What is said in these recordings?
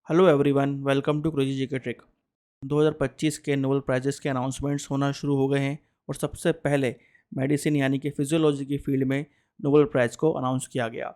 Hello everyone, welcome to crazy GK trick. 2025 के Nobel prizes के announcements होना शुरू हो गए हैं और सबसे पहले मेडिसिन यानी कि फिजियोलॉजी की फील्ड में नोबेल प्राइज़ को अनाउंस किया गया।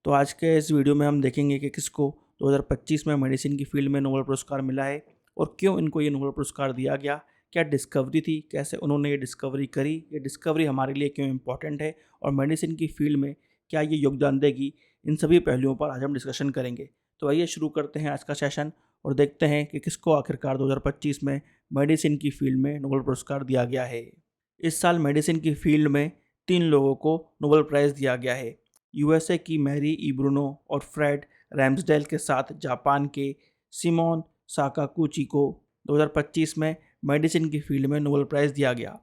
तो आज के इस वीडियो में हम देखेंगे कि किसको 2025 में मेडिसिन की फील्ड में नोबेल पुरस्कार मिला है और क्यों इनको ये नोबेल पुरस्कार दिया गया, क्या डिस्कवरी थी, कैसे उन्होंने ये डिस्कवरी करी, ये डिस्कवरी हमारे लिए क्यों इम्पॉर्टेंट है और मेडिसिन की फील्ड में क्या ये योगदान देगी। इन सभी पहलुओं पर आज हम डिस्कशन करेंगे। तो आइए शुरू करते हैं आज का सेशन और देखते हैं कि किसको आखिरकार 2025 में मेडिसिन की फील्ड में नोबेल पुरस्कार दिया गया है। इस साल मेडिसिन की फील्ड में 3 लोगों को नोबेल प्राइज़ दिया गया है। यूएसए की मैरी इब्रुनो और फ्रेड रैम्सडेल के साथ जापान के सिमोन साकागुची को 2025 में मेडिसिन की फील्ड में नोबेल प्राइज़ दिया गया।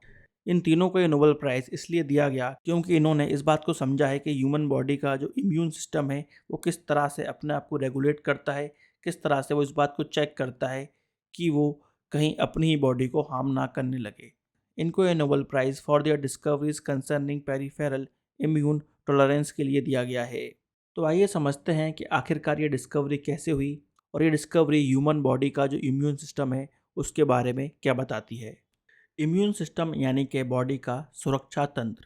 इन तीनों को ये नोबेल प्राइज़ इसलिए दिया गया क्योंकि इन्होंने इस बात को समझा है कि ह्यूमन बॉडी का जो इम्यून सिस्टम है वो किस तरह से अपने आप को रेगुलेट करता है, किस तरह से वो इस बात को चेक करता है कि वो कहीं अपनी ही बॉडी को हार्म ना करने लगे। इनको ये Nobel prize for their discoveries concerning peripheral immune tolerance के लिए दिया गया है। तो आइए समझते हैं कि आखिरकार ये डिस्कवरी कैसे हुई और ये डिस्कवरी ह्यूमन बॉडी का जो इम्यून सिस्टम है उसके बारे में क्या बताती है। इम्यून सिस्टम यानी कि बॉडी का सुरक्षा तंत्र।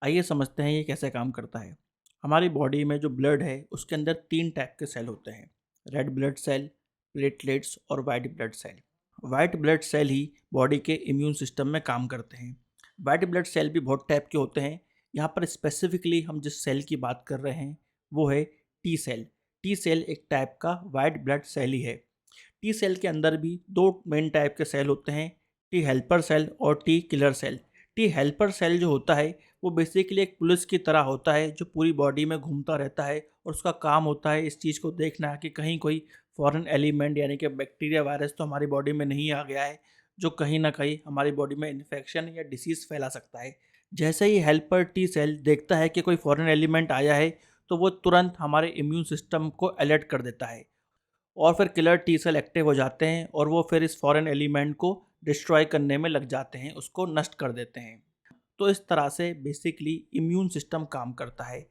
आइए समझते हैं ये कैसे काम करता है। हमारी बॉडी में जो ब्लड है उसके अंदर 3 टाइप के सेल होते हैं, रेड ब्लड सेल, प्लेटलेट्स और white blood cell. White blood cell ही बॉडी के इम्यून सिस्टम में काम करते हैं। वाइट ब्लड सेल भी बहुत टाइप के होते हैं। यहाँ पर स्पेसिफिकली हम जिस सेल की बात कर रहे हैं वो है टी सेल। टी सेल एक टाइप का वाइट ब्लड सेल ही है। टी सेल के अंदर भी 2 मेन टाइप के सेल होते हैं, टी हेल्पर सेल और T killer cell. T helper cell जो होता है वो बेसिकली एक पुलिस की तरह होता है जो पूरी बॉडी में घूमता रहता है और उसका काम होता है इस चीज़ को देखना कि कहीं कोई फॉरेन एलिमेंट यानी कि बैक्टीरिया वायरस तो हमारी बॉडी में नहीं आ गया है जो कहीं ना कहीं हमारी बॉडी में इन्फेक्शन या डिसीज़ फैला सकता है। जैसे ही हेल्पर टी सेल देखता है कि कोई फॉरेन एलिमेंट आया है तो वो तुरंत हमारे इम्यून सिस्टम को अलर्ट कर देता है और फिर किलर टी सेल एक्टिव हो जाते हैं और वो फिर इस फॉरेन एलिमेंट को डिस्ट्रॉय करने में लग जाते हैं, उसको नष्ट कर देते हैं। तो इस तरह से बेसिकली इम्यून सिस्टम काम करता है।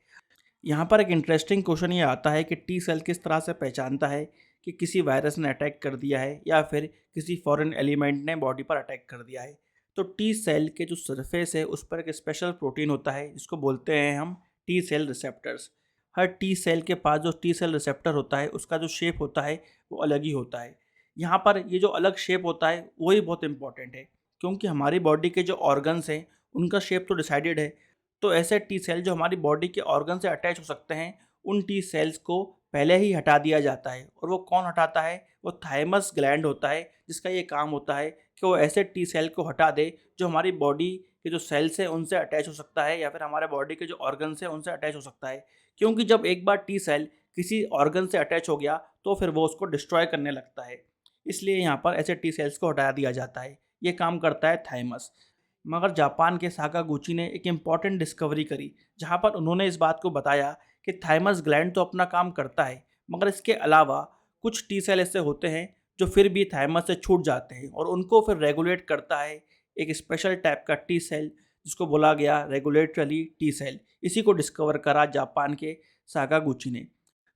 यहाँ पर एक इंटरेस्टिंग क्वेश्चन ये आता है कि टी सेल किस तरह से पहचानता है कि किसी वायरस ने अटैक कर दिया है या फिर किसी फॉरेन एलिमेंट ने बॉडी पर अटैक कर दिया है। तो टी सेल के जो सरफेस है उस पर एक स्पेशल प्रोटीन होता है जिसको बोलते हैं हम टी सेल रिसेप्टर्स। हर टी सेल के पास जो टी सेल रिसेप्टर होता है उसका जो शेप होता है वो अलग ही होता है। यहाँ पर ये जो अलग शेप होता है वही बहुत इंपॉर्टेंट है क्योंकि हमारी बॉडी के जो ऑर्गन्स हैं उनका शेप तो डिसाइडेड है। तो ऐसे टी सेल जो हमारी बॉडी के ऑर्गन से अटैच हो सकते हैं उन टी सेल्स को पहले ही हटा दिया जाता है। और वो कौन हटाता है? वो थाइमस ग्लैंड होता है जिसका ये काम होता है कि वो ऐसे टी सेल को हटा दे जो हमारी बॉडी के जो सेल्स हैं उनसे अटैच हो सकता है या फिर हमारे बॉडी के जो ऑर्गन्स हैं उनसे अटैच हो सकता है। क्योंकि जब एक बार टी सेल किसी ऑर्गन से अटैच हो गया तो फिर वो उसको डिस्ट्रॉय करने लगता है। इसलिए यहाँ पर ऐसे टी सेल्स को हटा दिया जाता है। ये काम करता है थाइमस। मगर जापान के साकागुची ने एक इम्पॉर्टेंट डिस्कवरी करी जहाँ पर उन्होंने इस बात को बताया कि थाइमस ग्लैंड तो अपना काम करता है मगर इसके अलावा कुछ टी सेल ऐसे होते हैं जो फिर भी थाइमस से छूट जाते हैं और उनको फिर रेगुलेट करता है एक स्पेशल टाइप का टी सेल जिसको बोला गया रेगुलेटरी टी सेल। इसी को डिस्कवर करा जापान के साकागुची ने।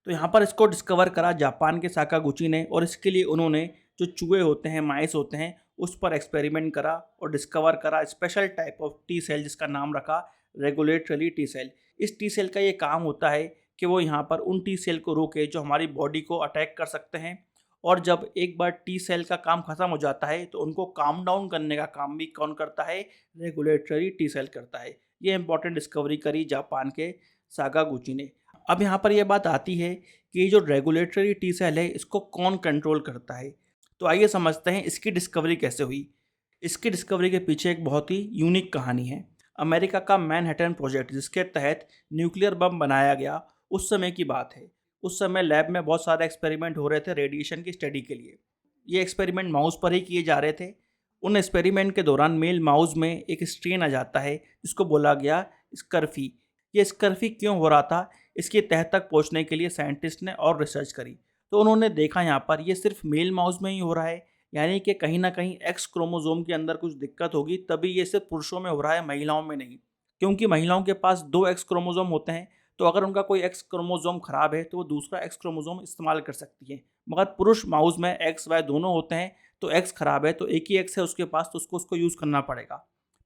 तो यहाँ पर इसको डिस्कवर करा जापान के साकागुची ने और इसके लिए उन्होंने जो चूहे होते हैं, माइस होते हैं, उस पर एक्सपेरिमेंट करा और डिस्कवर करा special type of T cell जिसका नाम रखा रेगुलेटरी टी सेल। इस टी सेल का ये काम होता है कि वो यहाँ पर उन टी सेल को रोके जो हमारी बॉडी को अटैक कर सकते हैं और जब एक बार टी सेल का काम खत्म हो जाता है तो उनको काम डाउन करने का काम भी कौन करता है? रेगुलेटरी टी सेल करता है। ये इंपॉर्टेंट डिस्कवरी करी जापान के साकागुची ने। अब यहाँ पर यह बात आती है कि ये जो रेगुलेटरी टी सेल है इसको कौन कंट्रोल करता है। तो आइए समझते हैं इसकी डिस्कवरी कैसे हुई। इसकी डिस्कवरी के पीछे एक बहुत ही यूनिक कहानी है। अमेरिका का मैनहट्टन प्रोजेक्ट जिसके तहत न्यूक्लियर बम बनाया गया, उस समय की बात है। उस समय लैब में बहुत सारे एक्सपेरिमेंट हो रहे थे रेडिएशन की स्टडी के लिए। ये एक्सपेरिमेंट माउस पर ही किए जा रहे थे। उन एक्सपेरिमेंट के दौरान मेल माउस में एक स्ट्रेन आ जाता है जिसको बोला गया स्कर्फी। ये स्कर्फी क्यों हो रहा था इसकी तह तक पहुंचने के लिए साइंटिस्ट ने और रिसर्च करी। तो उन्होंने देखा यहाँ पर ये सिर्फ मेल माउस में ही हो रहा है, यानी कि कहीं ना कहीं एक्स क्रोमोसोम के अंदर कुछ दिक्कत होगी तभी ये सिर्फ पुरुषों में हो रहा है, महिलाओं में नहीं। क्योंकि महिलाओं के पास 2 एक्स क्रोमोसोम होते हैं तो अगर उनका कोई एक्स क्रोमोसोम खराब है तो वो दूसरा एक्स क्रोमोसोम इस्तेमाल कर सकती है। मगर पुरुष माउस में एक्स वाई दोनों होते हैं, तो एक्स खराब है तो एक ही एक्स है उसके पास, तो उसको यूज़ करना पड़ेगा।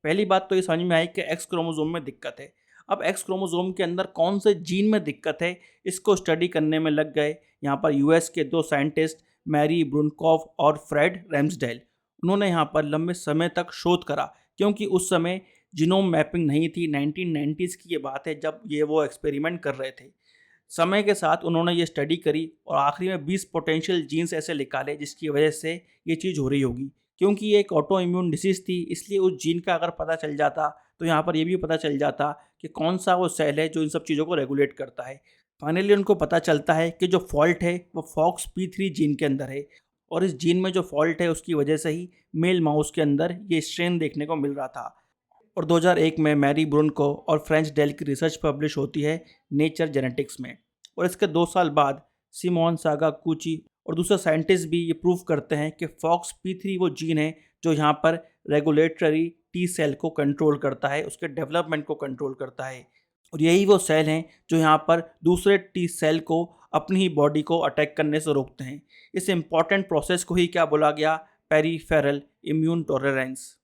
पहली बात तो ये समझ में आई कि एक्स क्रोमोसोम में दिक्कत है। अब एक्स क्रोमोसोम के अंदर कौन से जीन में दिक्कत है, इसको स्टडी करने में लग गए यहाँ पर यूएस के 2 साइंटिस्ट मैरी ब्रुनकॉफ और फ्रेड रैम्सडेल। उन्होंने यहाँ पर लंबे समय तक शोध करा, क्योंकि उस समय जीनोम मैपिंग नहीं थी। 1990s की ये बात है जब वो एक्सपेरिमेंट कर रहे थे। समय के साथ उन्होंने ये स्टडी करी और आखिरी में 20 पोटेंशियल जीन्स ऐसे निकाले जिसकी वजह से ये चीज़ हो रही होगी। क्योंकि ये एक ऑटो इम्यून डिसीज़ थी, इसलिए उस जीन का अगर पता चल जाता तो यहाँ पर ये भी पता चल जाता कि कौन सा वो सेल है जो इन सब चीज़ों को रेगुलेट करता है। फाइनली उनको पता चलता है कि जो फॉल्ट है वो FOXP3 जीन के अंदर है, और इस जीन में जो फॉल्ट है उसकी वजह से ही मेल माउस के अंदर ये स्ट्रेन देखने को मिल रहा था। और 2001 में मैरी ब्रुनको और फ्रेंच डेल की रिसर्च पब्लिश होती है नेचर जेनेटिक्स में। और इसके 2 साल बाद सिमोन सागाकुची और दूसरे साइंटिस्ट भी ये प्रूव करते हैं कि FOXP3 वो जीन है जो यहाँ पर रेगुलेटरी टी सेल को कंट्रोल करता है, उसके डेवलपमेंट को कंट्रोल करता है। और यही वो सेल हैं जो यहाँ पर दूसरे टी सेल को अपनी ही बॉडी को अटैक करने से रोकते हैं। इस इम्पॉर्टेंट प्रोसेस को ही क्या बोला गया, पेरीफेरल इम्यून टॉलरेंस।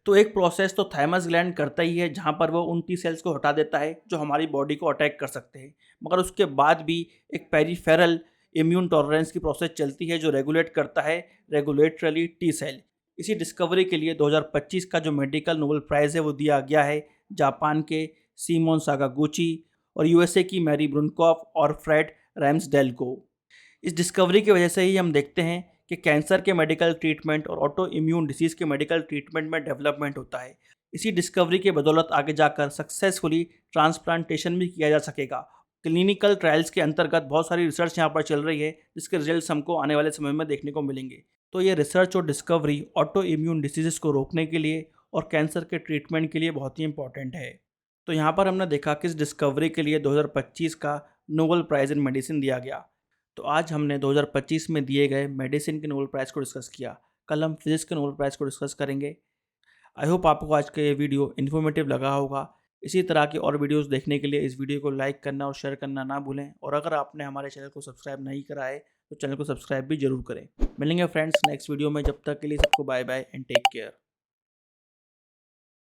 तो एक प्रोसेस तो थाइमस ग्लैंड करता ही है जहाँ पर वो उन टी सेल्स को हटा देता है जो हमारी बॉडी को अटैक कर सकते हैं, मगर उसके बाद भी एक पेरीफेरल इम्यून टॉलरेंस की प्रोसेस चलती है जो रेगुलेट करता है रेगुलेटरली टी सेल। इसी डिस्कवरी के लिए 2025 का जो मेडिकल नोबेल प्राइज़ है वो दिया गया है जापान के सिमोन सागागुची और यूएसए की मैरी ब्रुनकॉफ और फ्रेड रैम्सडेल को। इस डिस्कवरी की वजह से ही हम देखते हैं कि कैंसर के मेडिकल ट्रीटमेंट और ऑटो इम्यून डिसीज़ के मेडिकल ट्रीटमेंट में डेवलपमेंट होता है। इसी डिस्कवरी के बदौलत आगे जाकर सक्सेसफुली ट्रांसप्लांटेशन भी किया जा सकेगा। क्लिनिकल ट्रायल्स के अंतर्गत बहुत सारी रिसर्च यहाँ पर चल रही है जिसके रिजल्ट्स हमको आने वाले समय में देखने को मिलेंगे। तो ये रिसर्च और डिस्कवरी ऑटो इम्यून डिसीज़ को रोकने के लिए और कैंसर के ट्रीटमेंट के लिए बहुत ही इंपॉर्टेंट है। तो यहाँ पर हमने देखा किस डिस्कवरी के लिए 2025 का नोबेल प्राइज़ इन मेडिसिन दिया गया। तो आज हमने 2025 में दिए गए मेडिसिन के नोबेल प्राइज़ को डिस्कस किया। कल हम फिजिक्स के नोबेल प्राइज़ को डिस्कस करेंगे। आई होप आपको आज का ये वीडियो इन्फॉर्मेटिव लगा होगा। इसी तरह की और वीडियोस देखने के लिए इस वीडियो को लाइक करना और शेयर करना ना भूलें, और अगर आपने हमारे चैनल को सब्सक्राइब नहीं करा है तो चैनल को सब्सक्राइब भी जरूर करें। मिलेंगे फ्रेंड्स नेक्स्ट वीडियो में, जब तक के लिए सबको bye bye and take care.